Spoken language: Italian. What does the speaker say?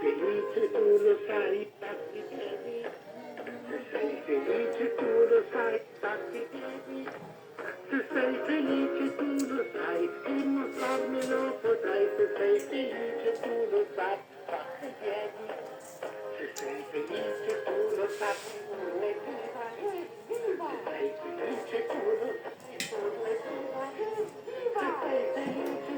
felice tu lo sai, batti i piedi. Se sei felice tu lo sai, batti i piedi. Se sei felice tu lo sai, dimostrarmelo potrai. Se sei felice tu lo sai, batti i piedi. Se sei felice tu lo sai, urla evviva, evviva. Se sei felice tu lo sai, urla evviva, evviva. Se sei felice